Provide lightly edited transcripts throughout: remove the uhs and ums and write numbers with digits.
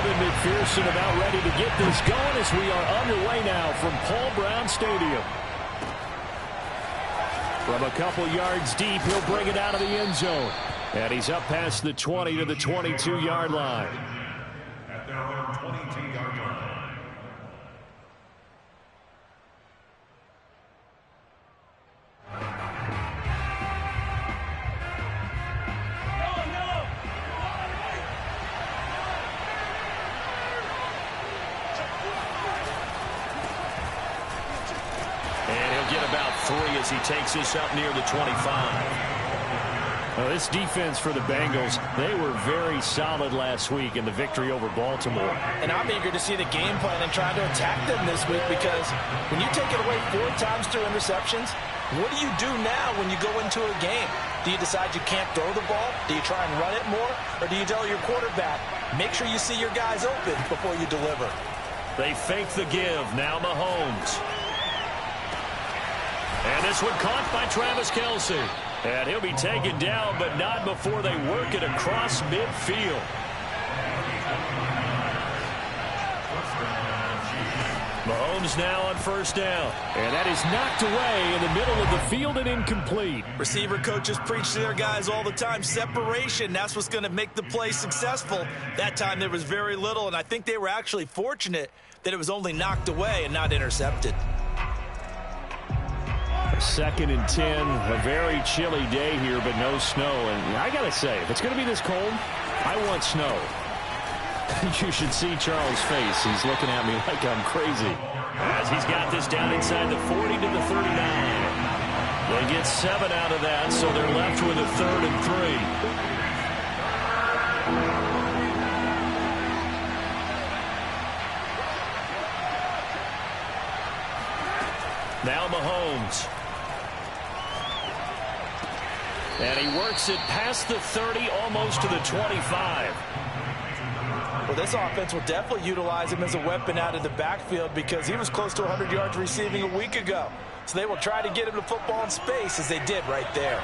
Kevin McPherson about ready to get this going as we are underway now from Paul Brown Stadium. From a couple yards deep, he'll bring it out of the end zone. And he's up past the 20 to the 22-yard line. At their own 22-yard line. As he takes this up near the 25. Well, this defense for the Bengals, they were very solid last week in the victory over Baltimore. And I'm eager to see the game plan and try to attack them this week, because when you take it away 4 times through interceptions, what do you do now when you go into a game? Do you decide you can't throw the ball? Do you try and run it more? Or do you tell your quarterback, make sure you see your guys open before you deliver? They fake the give. Now Mahomes. And this one caught by Travis Kelce. And he'll be taken down, but not before they work it across midfield. Mahomes now on first down. And that is knocked away in the middle of the field and incomplete. Receiver coaches preach to their guys all the time. Separation, that's what's going to make the play successful. That time there was very little, and I think they were actually fortunate that it was only knocked away and not intercepted. 2nd and 10, a very chilly day here, but no snow. And I got to say, if it's going to be this cold, I want snow. You should see Charles' face. He's looking at me like I'm crazy. As he's got this down inside the 40 to the 39. They get 7 out of that, so they're left with a 3rd and 3. Now Mahomes. And he works it past the 30, almost to the 25. Well, this offense will definitely utilize him as a weapon out of the backfield, because he was close to 100 yards receiving a week ago. So they will try to get him the football in space, as they did right there.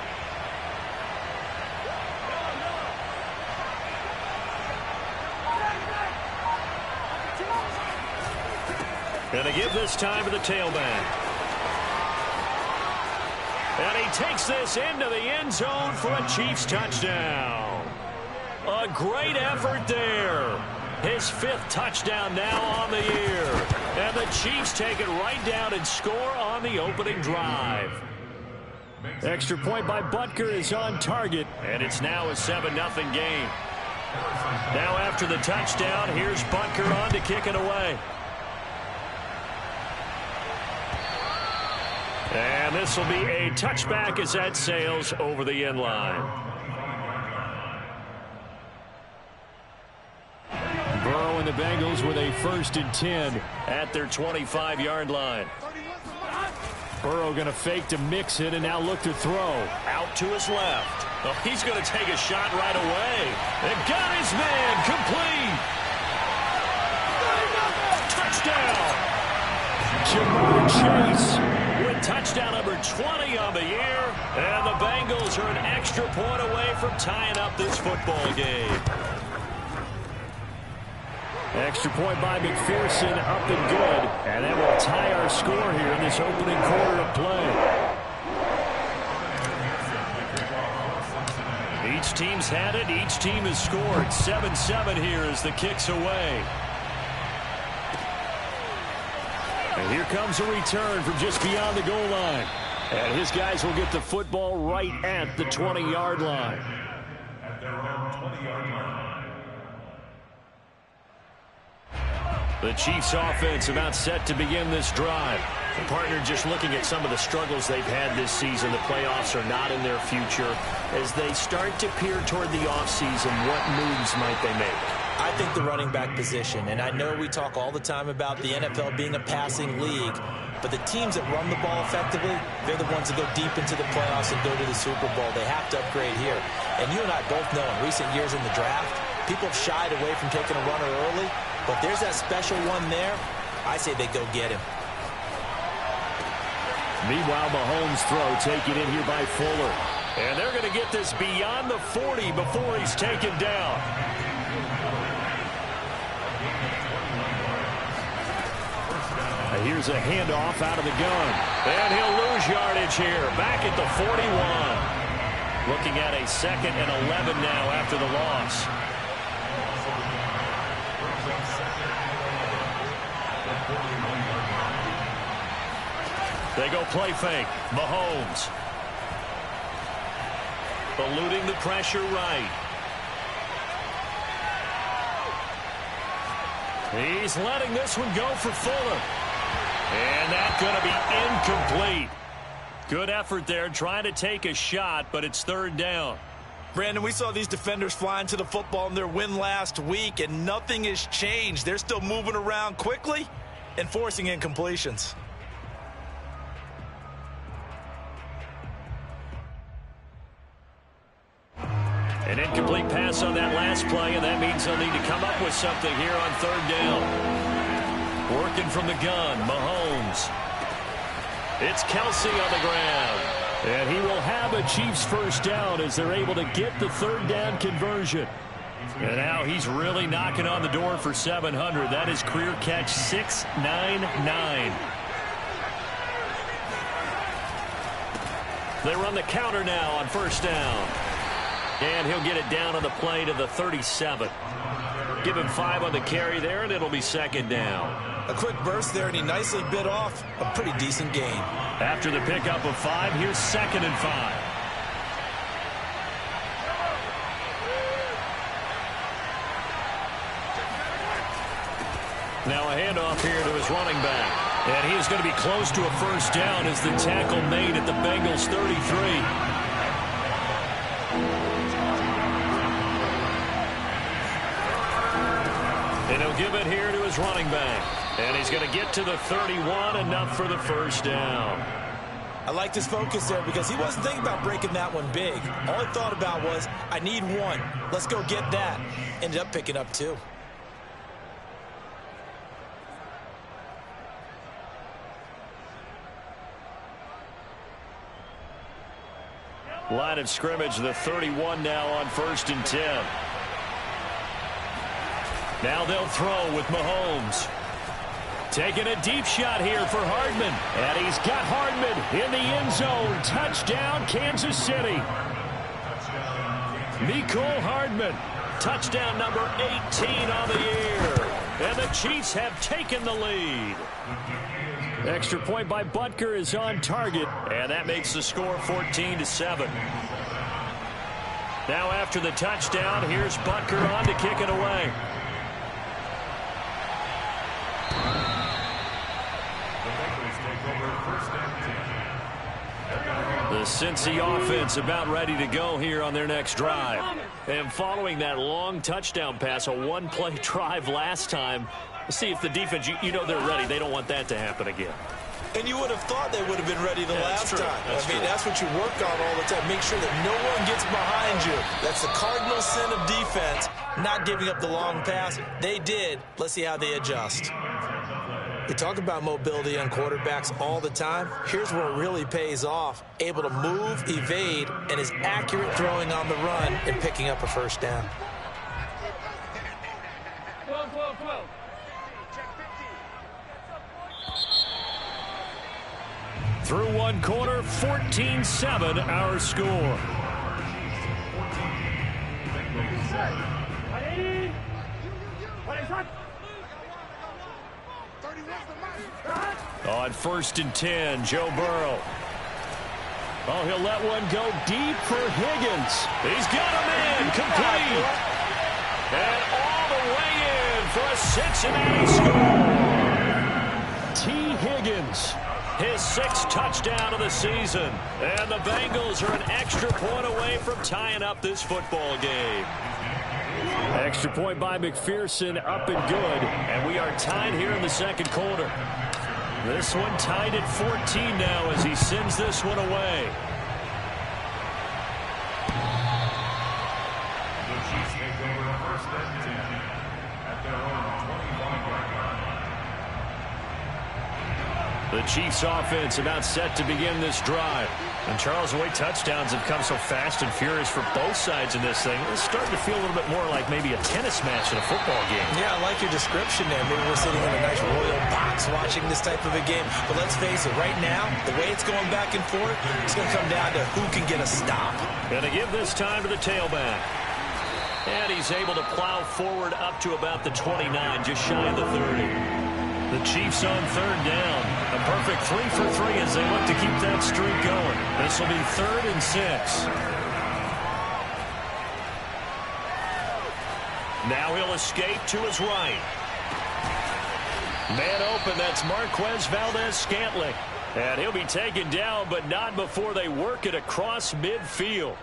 And they give this time to the tailback. And he takes this into the end zone for a Chiefs touchdown. A great effort there. His 5th touchdown now on the year. And the Chiefs take it right down and score on the opening drive. Extra point by Butker is on target, and it's now a 7-0 game. Now after the touchdown, here's Butker on to kick it away. And this will be a touchback as that sails over the end line. Burrow and the Bengals with a 1st and 10 at their 25-yard line. Burrow going to fake to mix it and now look to throw. Out to his left. Oh, he's going to take a shot right away. And got his man complete. Touchdown. Jamar Chase with touchdown number 20 on the year. And the Bengals are an extra point away from tying up this football game. Extra point by McPherson, up and good. And that will tie our score here in this opening quarter of play. Each team's had it. Each team has scored. 7-7 here as the kick's away. And here comes a return from just beyond the goal line. And his guys will get the football right at the 20-yard line. At their own 20-yard line. The Chiefs offense about set to begin this drive. The partner just looking at some of the struggles they've had this season. The playoffs are not in their future. As they start to peer toward the offseason, what moves might they make? I think the running back position, and I know we talk all the time about the NFL being a passing league, but the teams that run the ball effectively, they're the ones that go deep into the playoffs and go to the Super Bowl. They have to upgrade here. And you and I both know in recent years in the draft, people have shied away from taking a runner early, but there's that special one there. I say they go get him. Meanwhile, Mahomes' throw taken in here by Fuller. And they're going to get this beyond the 40 before he's taken down. Here's a handoff out of the gun. And he'll lose yardage here. Back at the 41. Looking at a 2nd and 11 now after the loss. They go play fake. Mahomes. Eluding the pressure right. He's letting this one go for Fuller. And that's going to be incomplete. Good effort there trying to take a shot, but it's 3rd down. Brandon, we saw these defenders flying to the football in their win last week, and nothing has changed. They're still moving around quickly and forcing incompletions. An incomplete pass on that last play, and that means they'll need to come up with something here on 3rd down. Working from the gun, Mahomes. It's Kelsey on the ground. And he will have a Chiefs 1st down as they're able to get the 3rd down conversion. And now he's really knocking on the door for 700. That is career catch 699. They run the counter now on 1st down. And he'll get it down on the play to the 37. Give him 5 on the carry there, and it'll be 2nd down. A quick burst there, and he nicely bit off a pretty decent gain. After the pickup of 5, here's 2nd and 5. Now a handoff here to his running back. And he is going to be close to a 1st down as the tackle made at the Bengals 33. And he'll give it here to his running back. And he's going to get to the 31, enough for the 1st down. I liked his focus there because he wasn't thinking about breaking that one big. All he thought about was, I need 1. Let's go get that. Ended up picking up 2. Line of scrimmage, the 31 now on 1st and 10. Now they'll throw with Mahomes. Taking a deep shot here for Hardman. And he's got Hardman in the end zone. Touchdown, Kansas City. Mecole Hardman. Touchdown number 18 on the year. And the Chiefs have taken the lead. Extra point by Butker is on target. And that makes the score 14-7. Now after the touchdown, here's Butker on to kick it away. The Cincy offense about ready to go here on their next drive. And following that long touchdown pass, a 1-play drive last time, see if the defense, you know they're ready. They don't want that to happen again. And you would have thought they would have been ready the last time. I mean, that's what you work on all the time. Make sure that no one gets behind you. That's the cardinal sin of defense, not giving up the long pass. They did. Let's see how they adjust. We talk about mobility on quarterbacks all the time. Here's where it really pays off. Able to move, evade, and is accurate throwing on the run and picking up a 1st down. Through 1 quarter, 14-7 our score. On 1st and 10, Joe Burrow. Oh, he'll let one go deep for Higgins. He's got him in, complete. And all the way in for a Cincinnati score. T. Higgins, his 6th touchdown of the season. And the Bengals are an extra point away from tying up this football game. Extra point by McPherson, up and good. And we are tied here in the 2nd quarter. This one tied at 14 now as he sends this one away. The Chiefs take over 1st and 10 at their own 25-yard The Chiefs offense about set to begin this drive. And Charles, the way touchdowns have come so fast and furious for both sides in this thing, it's starting to feel a little bit more like maybe a tennis match in a football game. Yeah, I like your description there. Maybe we're sitting in a nice royal box watching this type of a game. But let's face it, right now, the way it's going back and forth, it's going to come down to who can get a stop. Going to give this time to the tailback. And he's able to plow forward up to about the 29, just shy of the 30. The Chiefs on third down. A perfect 3 for 3 as they look to keep that streak going. This will be 3rd and 6. Now he'll escape to his right. Man open, that's Marquez Valdez-Scantling. And he'll be taken down, but not before they work it across midfield.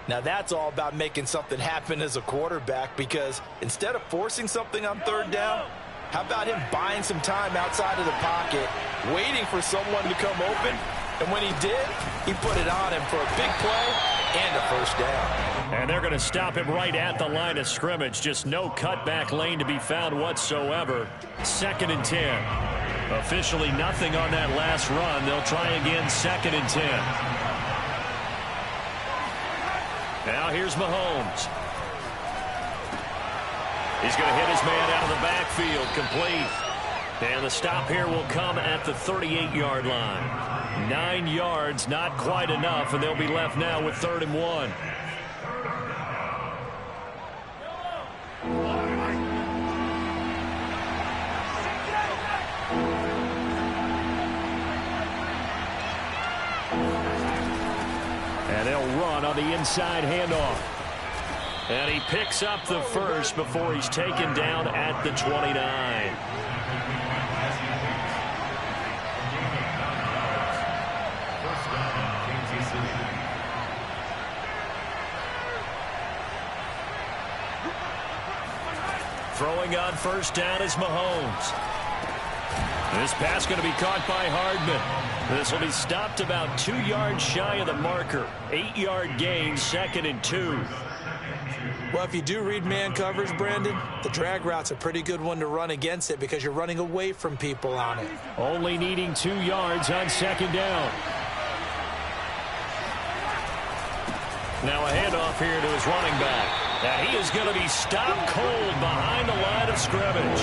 Now that's all about making something happen as a quarterback, because instead of forcing something on third down, how about him buying some time outside of the pocket, waiting for someone to come open, and when he did, he put it on him for a big play and a first down. And they're going to stop him right at the line of scrimmage. Just no cutback lane to be found whatsoever. 2nd and 10. Officially nothing on that last run. They'll try again 2nd and 10. Now here's Mahomes. He's going to hit his man out of the backfield, complete. And the stop here will come at the 38-yard line. 9 yards, not quite enough, and they'll be left now with 3rd and 1. And they'll run on the inside handoff. And he picks up the first before he's taken down at the 29. Throwing on first down is Mahomes. This pass going to be caught by Hardman. This will be stopped about 2 yards shy of the marker. 8-yard gain, 2nd and 2. Well, if you do read man coverage, Brandon, the drag route's a pretty good one to run against it because you're running away from people on it. Only needing 2 yards on 2nd down. Now a handoff here to his running back. And he is going to be stopped cold behind the line of scrimmage.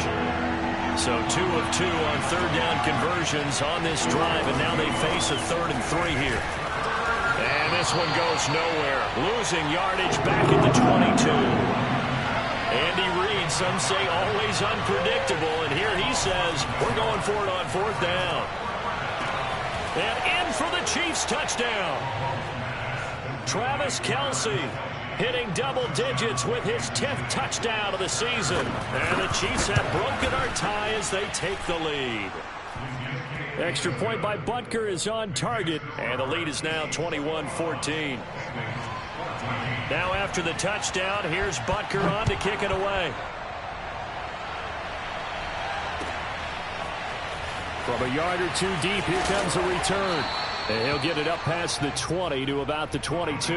So 2 of 2 on third down conversions on this drive, and now they face a 3rd and 3 here. And this one goes nowhere. Losing yardage back at the 22. Andy Reid, some say always unpredictable, and here he says we're going for it on 4th down. And in for the Chiefs touchdown. Travis Kelce hitting double digits with his 10th touchdown of the season. And the Chiefs have broken our tie as they take the lead. Extra point by Butker is on target, and the lead is now 21-14. Now after the touchdown, here's Butker on to kick it away. From a yard or 2 deep, here comes a return. And he'll get it up past the 20 to about the 22.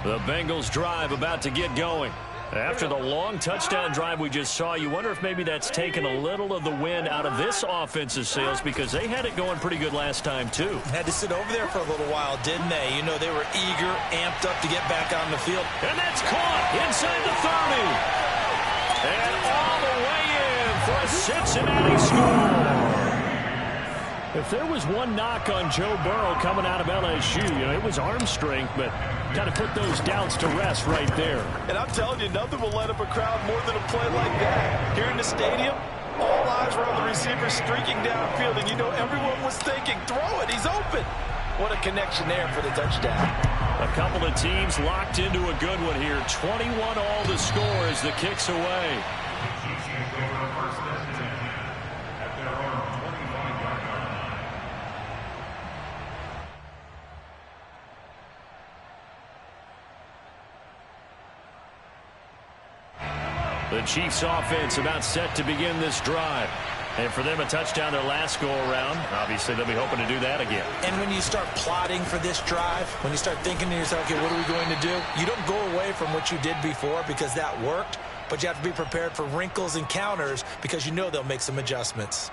The Bengals drive about to get going. After the long touchdown drive we just saw, you wonder if maybe that's taken a little of the wind out of this offense's sails, because they had it going pretty good last time, too. Had to sit over there for a little while, didn't they? You know, they were eager, amped up to get back on the field. And that's caught inside the 30. And all the way in for a Cincinnati score. If there was one knock on Joe Burrow coming out of LSU, you know, it was arm strength, but kind of put those doubts to rest right there. And I'm telling you, nothing will light up a crowd more than a play like that. Here in the stadium, all eyes were on the receiver streaking downfield, and you know everyone was thinking, throw it, he's open. What a connection there for the touchdown. A couple of teams locked into a good one here. 21 all the score as the kick's away. The Chiefs offense about set to begin this drive. And for them, a touchdown their last go-around. Obviously, they'll be hoping to do that again. And when you start plotting for this drive, when you start thinking to yourself, okay, what are we going to do? You don't go away from what you did before because that worked. but you have to be prepared for wrinkles and counters because you know they'll make some adjustments.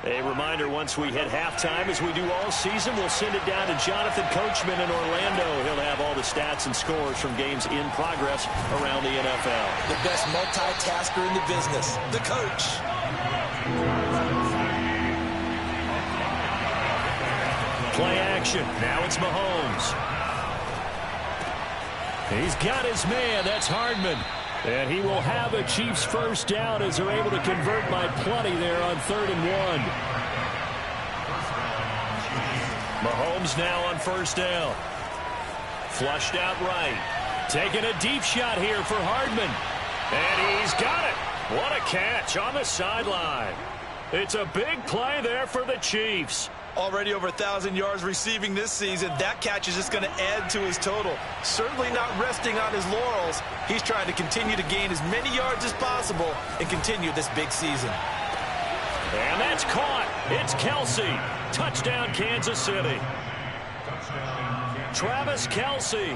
A reminder, once we hit halftime, as we do all season, we'll send it down to Jonathan Coachman in Orlando. He'll have all the stats and scores from games in progress around the NFL. The best multitasker in the business, the coach. Play action. Now it's Mahomes. He's got his man. That's Hardman. And he will have a Chiefs first down as they're able to convert by plenty there on 3rd and 1. Mahomes now on first down. Flushed out right. Taking a deep shot here for Hardman. And he's got it. What a catch on the sideline. It's a big play there for the Chiefs. Already over 1,000 yards receiving this season. That catch is just going to add to his total. Certainly not resting on his laurels. He's trying to continue to gain as many yards as possible and continue this big season. And that's caught. It's Kelsey. Touchdown, Kansas City. Travis Kelsey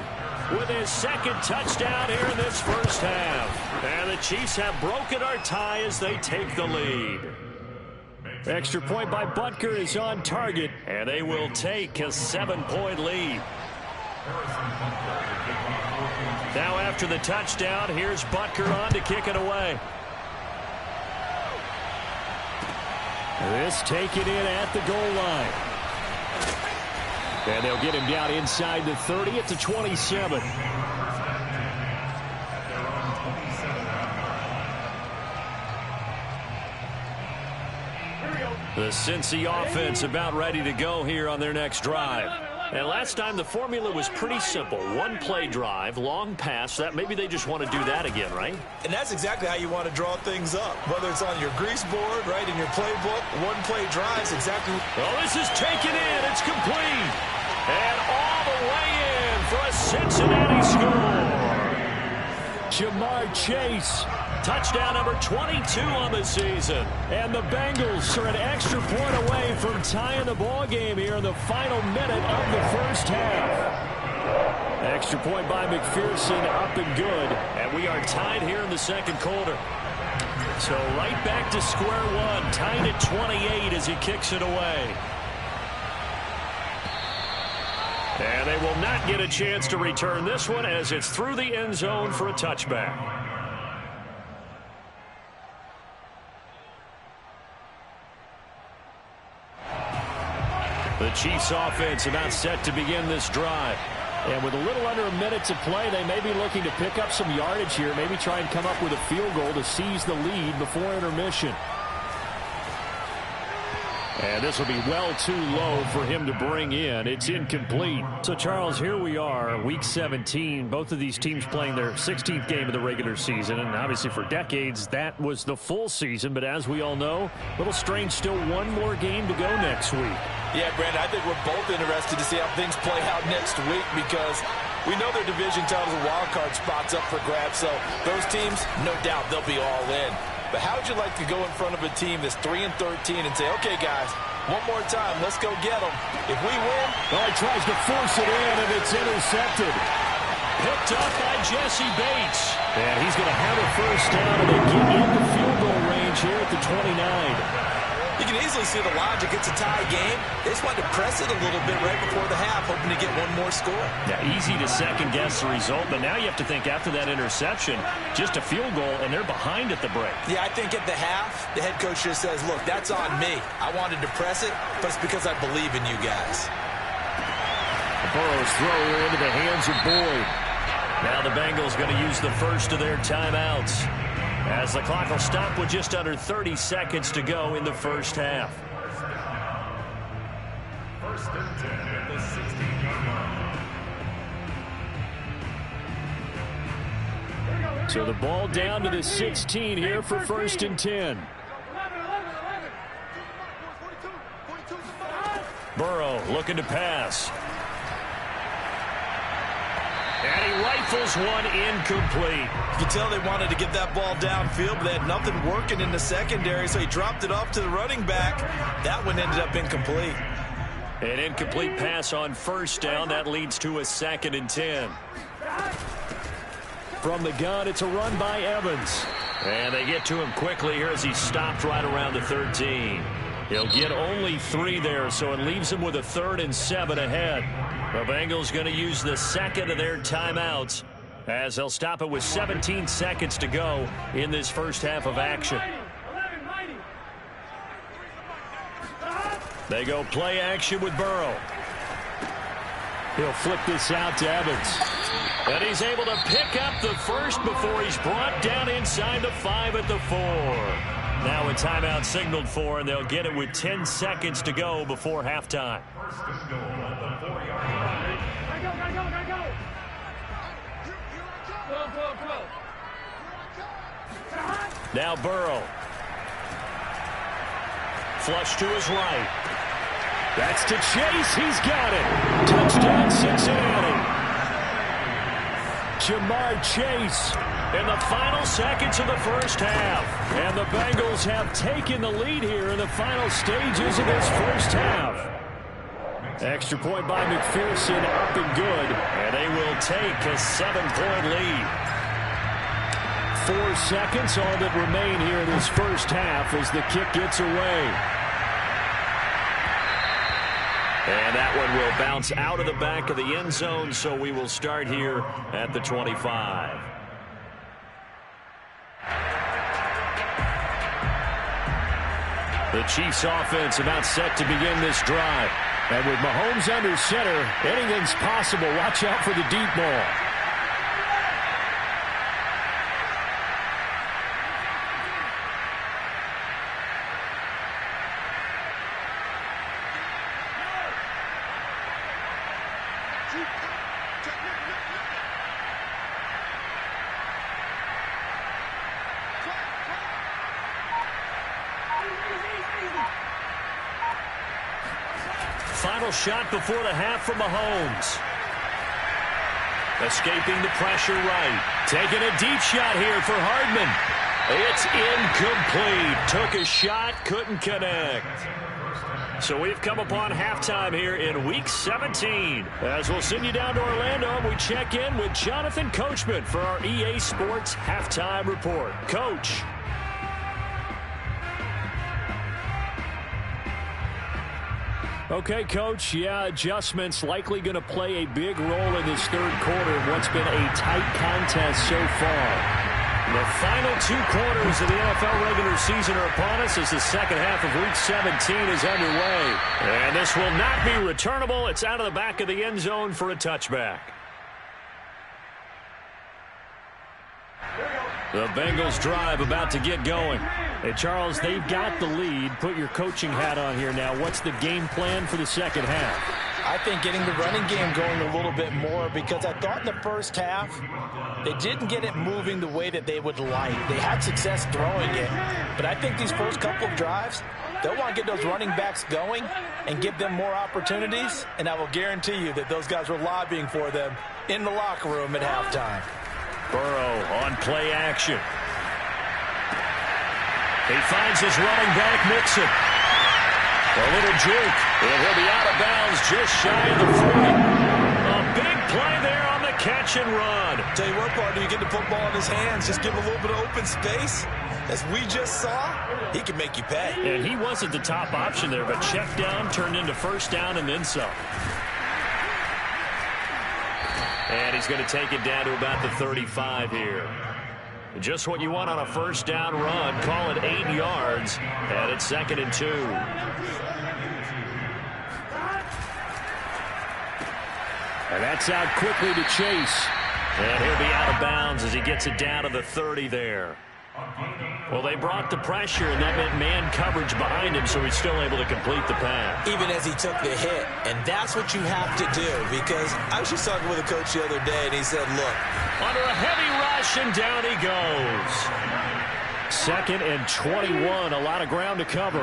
with his second touchdown here in this first half. And the Chiefs have broken our tie as they take the lead. Extra point by Butker is on target, and they will take a 7-point lead. Now after the touchdown, here's Butker on to kick it away. This taken in at the goal line. And they'll get him down inside the 30 at the 27. The Cincy offense about ready to go here on their next drive. And last time the formula was pretty simple. One play drive, long pass. That maybe they just want to do that again, right? And that's exactly how you want to draw things up. Whether it's on your grease board, right, in your playbook, one play drives exactly. Well, this is taken in. It's complete. And all the way in for a Cincinnati score. Jamar Chase. Touchdown number 22 on the season. And the Bengals are an extra point away from tying the ball game here in the final minute of the first half. Extra point by McPherson, up and good. And we are tied here in the second quarter. So right back to square one, tied at 28 as he kicks it away. And they will not get a chance to return this one as it's through the end zone for a touchback. The Chiefs offense about set to begin this drive. And with a little under a minute to play, they may be looking to pick up some yardage here, maybe try and come up with a field goal to seize the lead before intermission. And this will be well too low for him to bring in. It's incomplete. So, Charles, here we are, Week 17. Both of these teams playing their 16th game of the regular season. And obviously for decades, that was the full season. But as we all know, a little strange, still one more game to go next week. Yeah, Brandon, I think we're both interested to see how things play out next week because we know their division titles and wild card spots up for grabs. So those teams, no doubt, they'll be all in. But how would you like to go in front of a team that's 3-13 and say, okay, guys, one more time, let's go get them. If we win... Well, he tries to force it in, and it's intercepted. Picked up by Jesse Bates. And he's going to have a first down, and they get into field goal range here at the 29. You can easily see the logic. It's a tie game. They just wanted to press it a little bit right before the half, hoping to get one more score. Yeah, easy to second-guess the result, but now you have to think after that interception, just a field goal, and they're behind at the break. Yeah, I think at the half, the head coach just says, look, that's on me. I wanted to press it, but it's because I believe in you guys. Burrow's throw into the hands of Boyd. Now the Bengals going to use the first of their timeouts, as the clock will stop with just under 30 seconds to go in the first half. First and 10 at the 16-yard line. So the ball down to the 16 here for first and 10. Burrow looking to pass. And he rifles one incomplete. You can tell they wanted to get that ball downfield, but they had nothing working in the secondary, so he dropped it off to the running back. That one ended up incomplete. An incomplete pass on first down. That leads to a 2nd and 10. From the gun, it's a run by Evans. And they get to him quickly here as he stopped right around the 13. He'll get only 3 there, so it leaves him with a 3rd and 7 ahead. The Bengals going to use the second of their timeouts as they'll stop it with 17 seconds to go in this first half of action. They go play action with Burrow. He'll flip this out to Evans. And he's able to pick up the first before he's brought down inside the 5 at the 4. Now a timeout signaled for, and they'll get it with 10 seconds to go before halftime. Now Burrow. Flush to his right. That's to Chase. He's got it. Touchdown, Cincinnati. Jamar Chase in the final seconds of the first half. And the Bengals have taken the lead here in the final stages of this first half. Extra point by McPherson, up and good. And they will take a 7-point lead. 4 seconds, all that remain here in this first half as the kick gets away. And that one will bounce out of the back of the end zone, so we will start here at the 25. The Chiefs offense about set to begin this drive. And with Mahomes under center, anything's possible. Watch out for the deep ball. Final shot before the half from Mahomes. Escaping the pressure right. Taking a deep shot here for Hardman. It's incomplete. Took a shot, couldn't connect. So we've come upon halftime here in Week 17. As we'll send you down to Orlando, we check in with Jonathan Coachman for our EA Sports Halftime Report. Coach. Okay, Coach, yeah, adjustments likely going to play a big role in this third quarter of what's been a tight contest so far. The final 2 quarters of the NFL regular season are upon us as the second half of Week 17 is underway. And this will not be returnable. It's out of the back of the end zone for a touchback. The Bengals drive about to get going. Hey, Charles, they've got the lead. Put your coaching hat on here now. What's the game plan for the second half? I think getting the running game going a little bit more, because I thought in the first half they didn't get it moving the way that they would like. They had success throwing it, but I think these first couple of drives, they'll want to get those running backs going and give them more opportunities, and I will guarantee you that those guys were lobbying for them in the locker room at halftime. Burrow on play action. He finds his running back, Mixon. A little juke, and he'll be out of bounds just shy of the 40. A big play there on the catch and run. Tell you what, partner, you get the football in his hands, just give him a little bit of open space. As we just saw, he can make you pay. And he wasn't the top option there, but check down turned into first down and then some. And he's going to take it down to about the 35 here. Just what you want on a first down run. Call it 8 yards. And it's 2nd and 2. And that's out quickly to Chase. And he'll be out of bounds as he gets it down to the 30 there. Well, they brought the pressure, and that meant man coverage behind him, so he's still able to complete the pass. Even as he took the hit, and that's what you have to do, because I was just talking with a coach the other day, and he said, look. Under a heavy rush, and down he goes. 2nd and 21, a lot of ground to cover.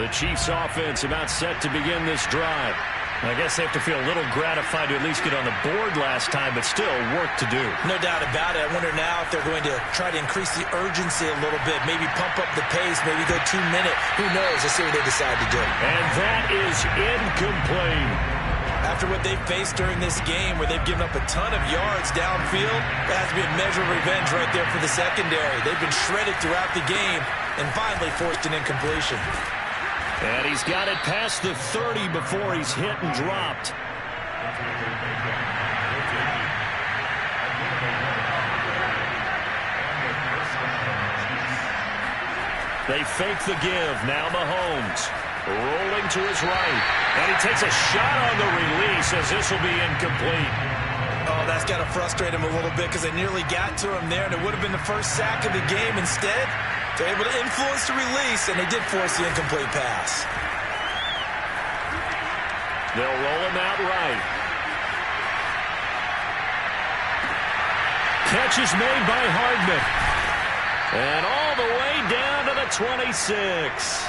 The Chiefs offense about set to begin this drive. I guess they have to feel a little gratified to at least get on the board last time, but still work to do. No doubt about it. I wonder now if they're going to try to increase the urgency a little bit, maybe pump up the pace, maybe go 2 minute. Who knows? Let's see what they decide to do. And that is incomplete. After what they've faced during this game where they've given up a ton of yards downfield, that has to be a measure of revenge right there for the secondary. They've been shredded throughout the game and finally forced an incompletion. And he's got it past the 30 before he's hit and dropped. They fake the give. Now Mahomes rolling to his right. And he takes a shot on the release as this will be incomplete. Oh, that's got to frustrate him a little bit because they nearly got to him there, and it would have been the first sack of the game. Instead, they're able to influence the release, and they did force the incomplete pass. They'll roll him out right. Catch is made by Hardman. And all the way down to the 26.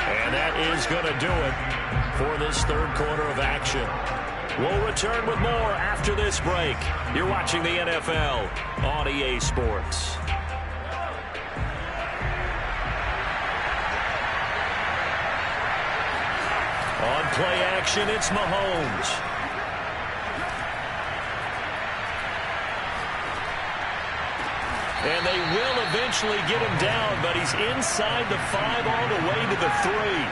And that is going to do it for this third quarter of action. We'll return with more after this break. You're watching the NFL on EA Sports. On play action, it's Mahomes. And they will eventually get him down, but he's inside the 5 all the way to the 3.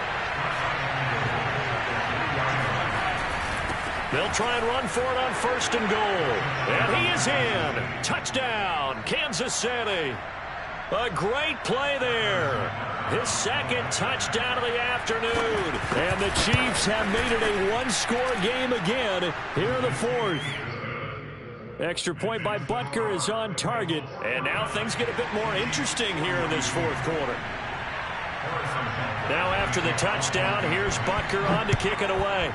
They'll try and run for it on 1st and goal. And he is in. Touchdown, Kansas City. A great play there. His second touchdown of the afternoon. And the Chiefs have made it a one-score game again here in the 4th. Extra point by Butker is on target. And now things get a bit more interesting here in this 4th quarter. Now after the touchdown, here's Butker on to kick it away.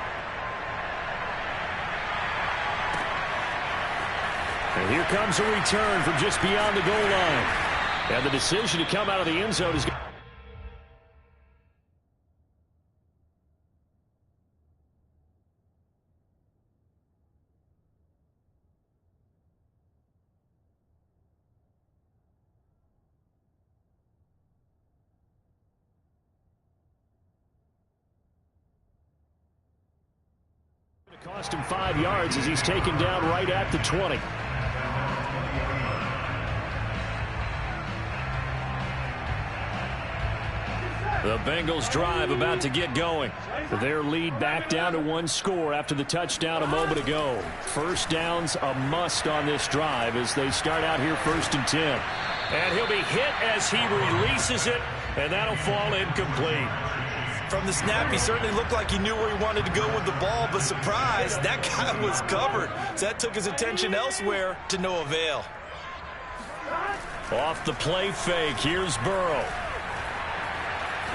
And here comes a return from just beyond the goal line. And the decision to come out of the end zone is... Cost him 5 yards as he's taken down right at the 20. The Bengals drive about to get going. Their lead back down to 1 score after the touchdown a moment ago. First down's a must on this drive as they start out here 1st and 10. And he'll be hit as he releases it, and that'll fall incomplete. From the snap, he certainly looked like he knew where he wanted to go with the ball, but surprise, that guy was covered. So that took his attention elsewhere to no avail. Off the play fake, here's Burrow.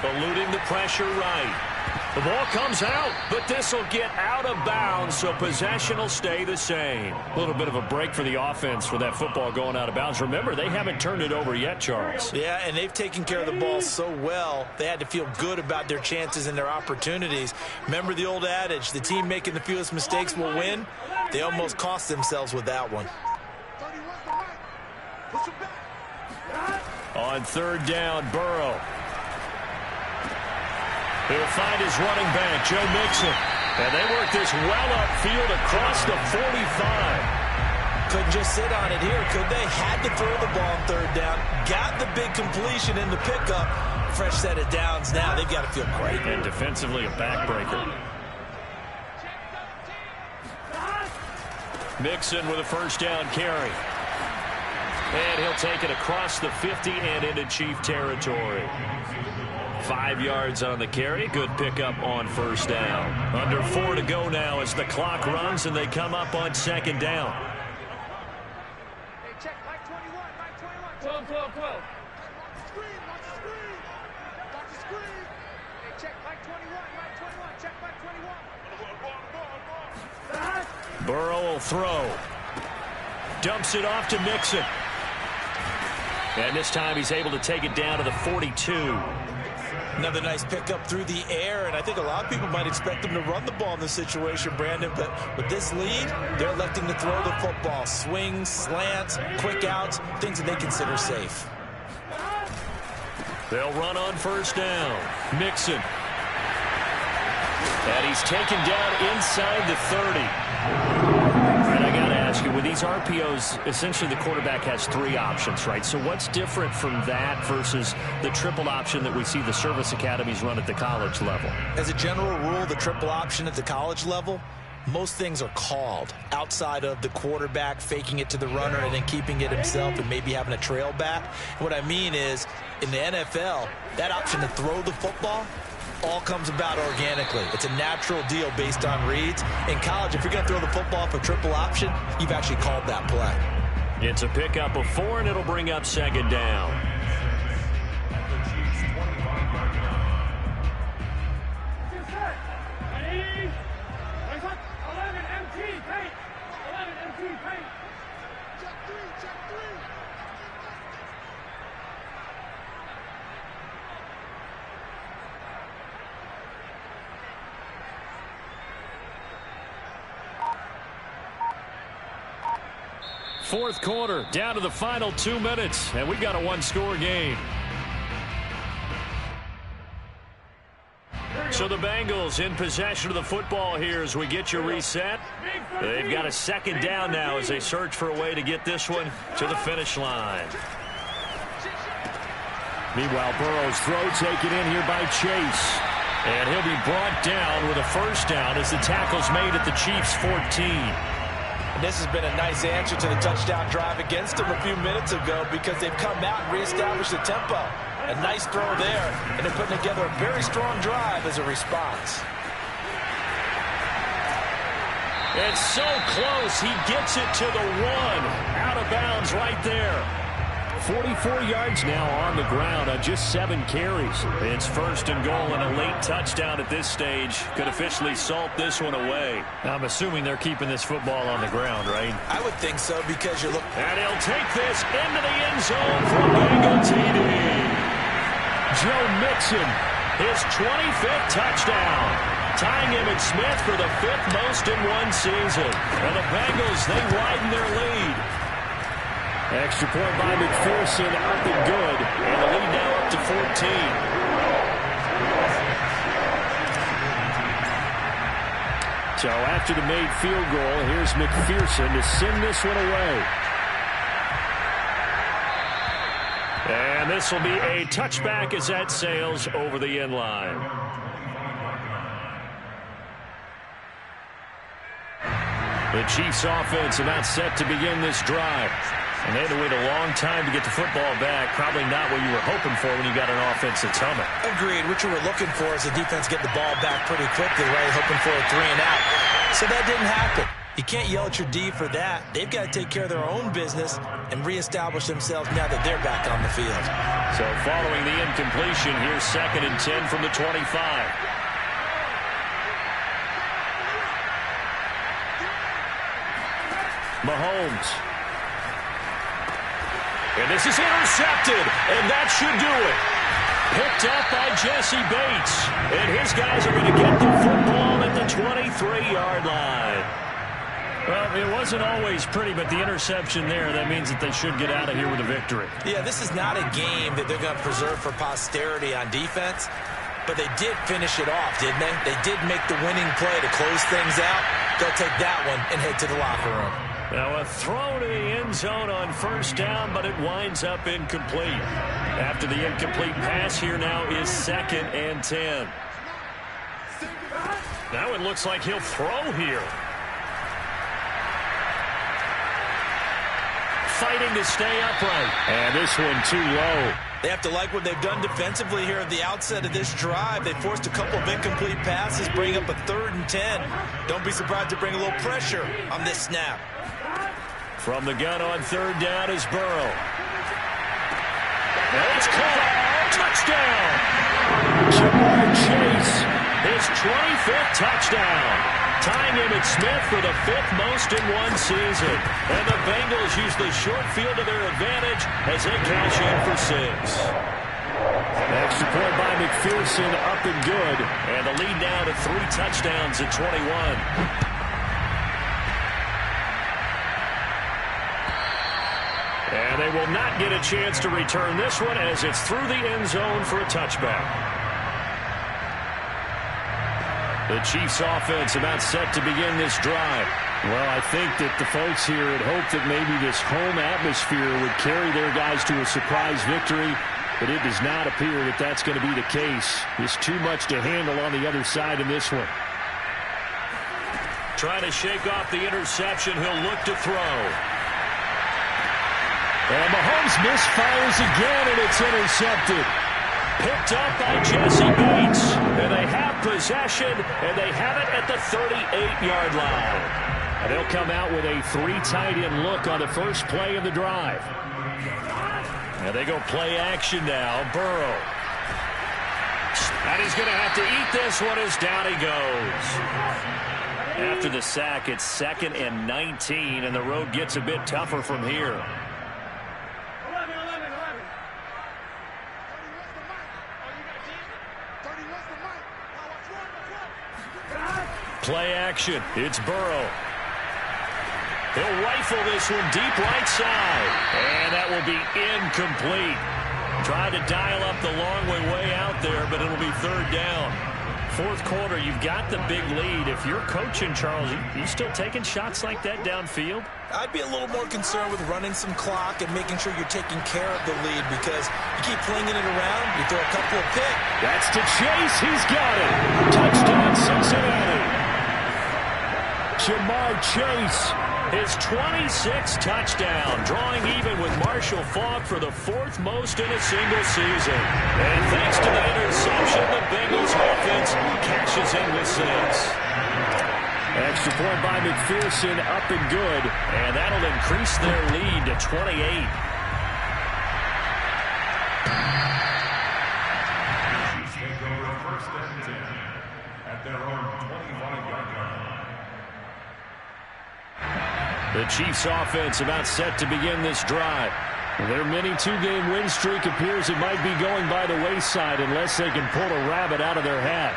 Eluding the pressure right. The ball comes out, but this will get out of bounds, so possession will stay the same. A little bit of a break for the offense for that football going out of bounds. Remember, they haven't turned it over yet, Charles. Yeah, and they've taken care of the ball so well, they had to feel good about their chances and their opportunities. Remember the old adage, the team making the fewest mistakes will win? They almost cost themselves with that one. On 3rd down, Burrow. He'll find his running back, Joe Mixon. And they work this well upfield across the 45. Couldn't just sit on it here, could they? Had to throw the ball on 3rd down. Got the big completion in the pickup. Fresh set of downs now. They've got to feel great. And defensively a backbreaker. Mixon with a 1st down carry. And he'll take it across the 50 and into Chief territory. 5 yards on the carry. Good pickup on 1st down. Under 4 to go now as the clock runs and they come up on 2nd down. Hey, check, Mike 21, Mike 21. 12. Screen, watch the screen. Watch the screen. Hey, check, Mike 21, Mike 21. Check, Mike 21. Burrow will throw. Dumps it off to Mixon. And this time he's able to take it down to the 42. Another nice pickup through the air, and I think a lot of people might expect him to run the ball in this situation, Brandon, but with this lead, they're electing to throw the football. Swings, slants, quick outs, things that they consider safe. They'll run on first down. Mixon. And he's taken down inside the 30. All right, I got to ask you, with these RPOs, essentially the quarterback has three options, right? So what's different from that versus the triple option that we see the service academies run at the college level? As a general rule, the triple option at the college level, most things are called outside of the quarterback faking it to the runner and then keeping it himself and maybe having a trail back. What I mean is, in the NFL, that option to throw the football all comes about organically. It's a natural deal based on reads. In college, if you're going to throw the football for triple option, you've actually called that play. It's a pickup of 4, and it'll bring up second down. Fourth quarter, down to the final 2 minutes, and we've got a one-score game. So the Bengals in possession of the football here as we get you reset. They've got a second down now as they search for a way to get this one to the finish line. Meanwhile, Burrow's throw taken in here by Chase. And he'll be brought down with a first down as the tackle's made at the Chiefs' 14. And this has been a nice answer to the touchdown drive against them a few minutes ago because they've come out and reestablished the tempo. A nice throw there, and they're putting together a very strong drive as a response. It's so close. He gets it to the 1. Out of bounds right there. 44 yards now on the ground on just 7 carries. It's first and goal, and a late touchdown at this stage could officially salt this one away. I'm assuming they're keeping this football on the ground, right? I would think so because you look. And he'll take this into the end zone for a Bengal TD. Joe Mixon, his 25th touchdown. Tying Emmitt Smith for the 5th most in one season. And the Bengals, they widen their lead. Extra point by McPherson, up and good. And the lead now up to 14. So after the made field goal, here's McPherson to send this one away. And this will be a touchback as that sails over the end line. The Chiefs offense about set to begin this drive. And they had to wait a long time to get the football back. Probably not what you were hoping for when you got an offense that's humming. Agreed. What you were looking for is the defense get the ball back pretty quickly, right? Hoping for a 3 and out. So that didn't happen. You can't yell at your D for that. They've got to take care of their own business and reestablish themselves now that they're back on the field. So following the incompletion, here's 2nd and 10 from the 25. Mahomes. And this is intercepted, and that should do it. Picked up by Jesse Bates. And his guys are going to get the football at the 23-yard line. Well, it wasn't always pretty, but the interception there, that means that they should get out of here with a victory. Yeah, this is not a game that they're going to preserve for posterity on defense, but they did finish it off, didn't they? They did make the winning play to close things out. Go take that one and head to the locker room. Now a throw to the end zone on first down, but it winds up incomplete. After the incomplete pass, here now is 2nd and 10. Now it looks like he'll throw here. Fighting to stay upright. And this one too low. They have to like what they've done defensively here at the outset of this drive. They forced a couple of incomplete passes, bring up a 3rd and 10. Don't be surprised to bring a little pressure on this snap. From the gun on 3rd down is Burrow. And it's caught. Touchdown. Jamar Chase, his 25th touchdown. tying Emmitt Smith for the 5th most in one season. And the Bengals use the short field to their advantage as they cash in for 6. Extra point by McPherson, up and good. And the lead now to 3 touchdowns at 21. And they will not get a chance to return this one as it's through the end zone for a touchback. The Chiefs offense about set to begin this drive. Well, I think that the folks here had hoped that maybe this home atmosphere would carry their guys to a surprise victory, but it does not appear that that's going to be the case. There's too much to handle on the other side in this one. Trying to shake off the interception, he'll look to throw. And Mahomes misfires again, and it's intercepted. Picked up by Jesse Bates. And they have possession, and they have it at the 38-yard line. And they'll come out with a 3 tight end look on the first play of the drive. And they go play action now. Burrow. And he's going to have to eat this one as down he goes. After the sack, it's 2nd and 19, and the road gets a bit tougher from here. Play action. It's Burrow. He'll rifle this one deep right side. And that will be incomplete. Tried to dial up the long way out there, but it'll be 3rd down. 4th quarter, you've got the big lead. If you're coaching, Charles, you still taking shots like that downfield? I'd be a little more concerned with running some clock and making sure you're taking care of the lead, because you keep flinging it around, you throw a couple of picks. That's to Chase. He's got it. Touchdown, Cincinnati. Jamar Chase, his 26th touchdown, drawing even with Marshall Faulk for the 4th most in a single season. And thanks to the interception, the Bengals offense cashes in with 6. Extra point by McPherson, up and good. And that'll increase their lead to 28. Chiefs take over 1st and 10 at their own 25-yard line. The Chiefs offense about set to begin this drive. Their mini 2-game win streak appears it might be going by the wayside unless they can pull a rabbit out of their hat.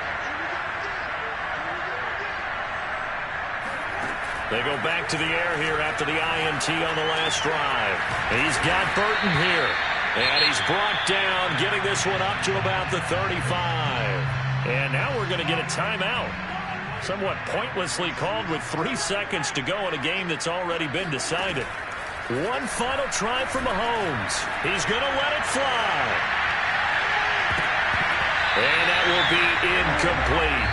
They go back to the air here after the INT on the last drive. He's got Burton here. And he's brought down, getting this one up to about the 35. And now we're going to get a timeout. Somewhat pointlessly called with 3 seconds to go in a game that's already been decided. One final try for Mahomes. He's going to let it fly. And that will be incomplete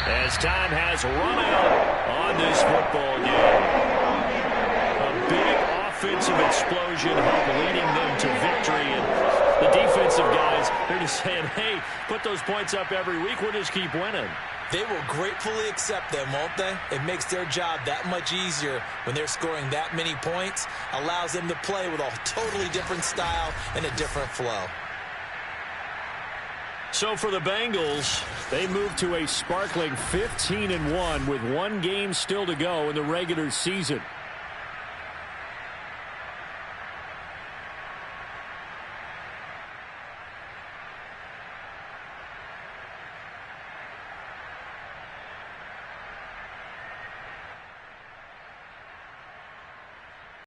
as time has run out on this football game. A big offensive explosion leading them to victory. And the defensive guys, they're just saying, hey, put those points up every week. We'll just keep winning. They will gratefully accept them, won't they? It makes their job that much easier when they're scoring that many points. Allows them to play with a totally different style and a different flow. So for the Bengals, they move to a sparkling 15-1 with 1 game still to go in the regular season.